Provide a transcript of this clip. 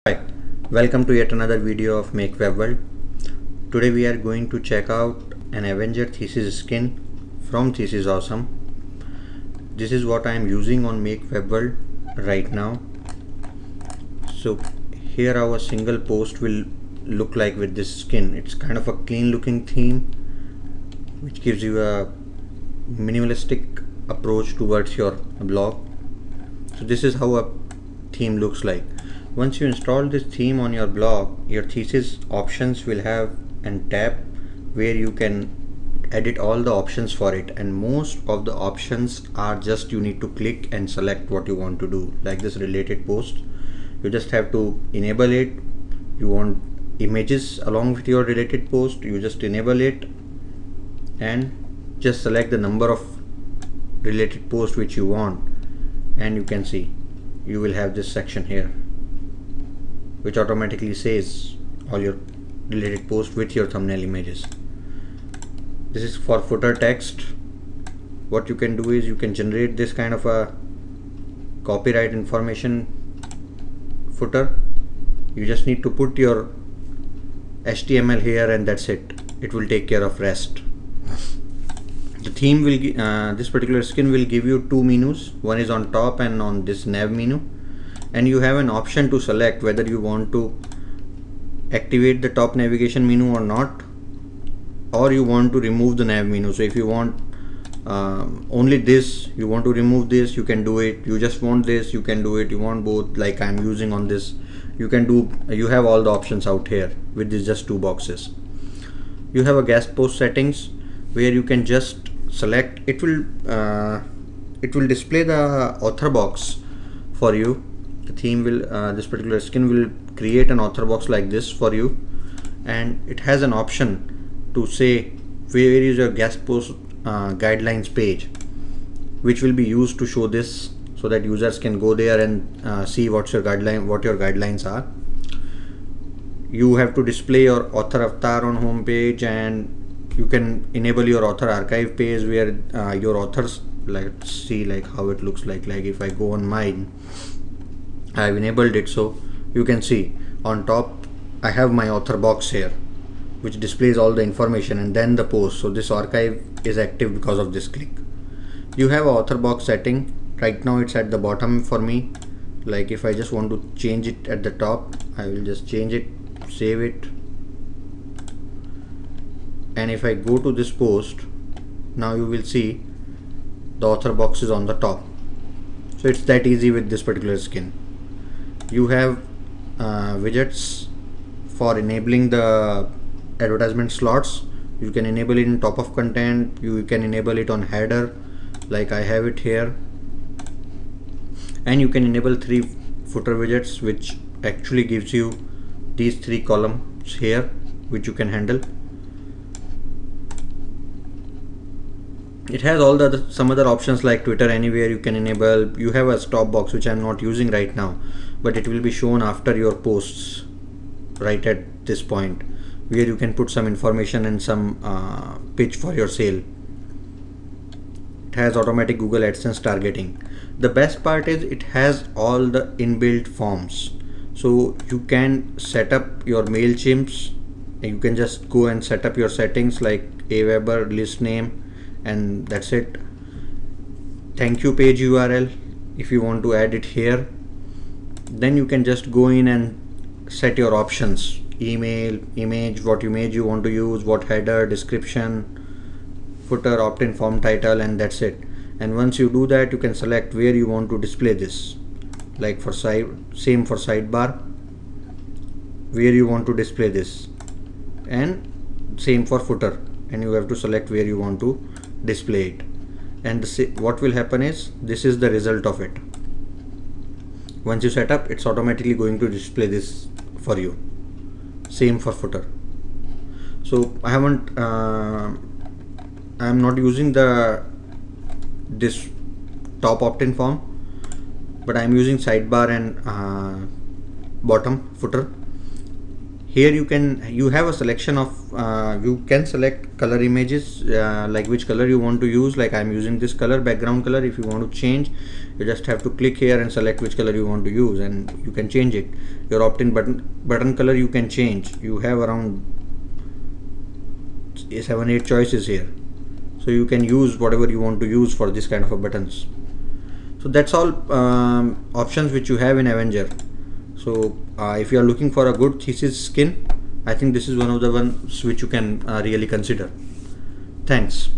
Hi, welcome to yet another video of Make Web World. Today we are going to check out an Avenger Thesis skin from Thesis Awesome. This is what I am using on Make Web World right now. So here our single post will look like with this skin. It's kind of a clean looking theme which gives you a minimalistic approach towards your blog. So this is how a theme looks like. Once you install this theme on your blog, your thesis options will have a tab where you can edit all the options for it, and most of the options are just you need to click and select what you want to do. Like this related post, you just have to enable it. You want images along with your related post, you just enable it and just select the number of related posts which you want, and you can see you will have this section here which automatically says all your related posts with your thumbnail images. This is for footer text. What you can do is you can generate this kind of a copyright information footer. You just need to put your HTML here and that's it. It will take care of rest. The theme will this particular skin will give you two menus. One is on top and on this nav menu, and you have an option to select whether you want to activate the top navigation menu or not, or you want to remove the nav menu. So if you want only this, you want to remove this, you can do it. You just want this, you can do it. You want both, like I'm using on this, you can do. You have all the options out here with these just two boxes. You have a guest post settings where you can just select. It will display the author box for you. The theme will this particular skin will create an author box like this for you, and it has an option to say where is your guest post guidelines page, which will be used to show this so that users can go there and see what your guidelines are. You have to display your author avatar on home page, and you can enable your author archive page where your authors, let's see like how it looks like if I go on mine, I've enabled it, so you can see on top I have my author box here which displays all the information and then the post. So this archive is active because of this click. You have an author box setting. Right now it's at the bottom for me. Like if I just want to change it at the top, I will just change it, save it, and if I go to this post, now you will see the author box is on the top. So it's that easy with this particular skin. You have widgets for enabling the advertisement slots. You can enable it in top of content, you can enable it on header like I have it here, and you can enable three footer widgets which actually gives you these three columns here which you can handle. It has all the some other options like Twitter Anywhere you can enable. You have a stop box which I'm not using right now, but it will be shown after your posts right at this point, where you can put some information and some pitch for your sale. It has automatic Google AdSense targeting. The best part is it has all the inbuilt forms, so you can set up your MailChimps. You can just go and set up your settings like Aweber list name, and that's it. Thank you page URL if you want to add it here. Then you can just go in and set your options: email, image, what image you want to use, what header, description, footer, opt-in form title, and that's it. And once you do that, you can select where you want to display this. Like for same for sidebar, where you want to display this, and same for footer, and you have to select where you want to display it. And what will happen is this is the result of it. Once you set up, it's automatically going to display this for you. Same for footer. So I haven't I'm not using this top opt-in form, but I'm using sidebar and bottom footer. Here you have a selection of you can select color images, like which color you want to use. Like I'm using this color, background color. If you want to change, you just have to click here and select which color you want to use, and you can change it. Your opt-in button color you can change. You have around 7-8 choices here, so you can use whatever you want to use for this kind of a buttons. So that's all options which you have in Avenger. So if you are looking for a good thesis skin, I think this is one of the ones which you can really consider. Thanks.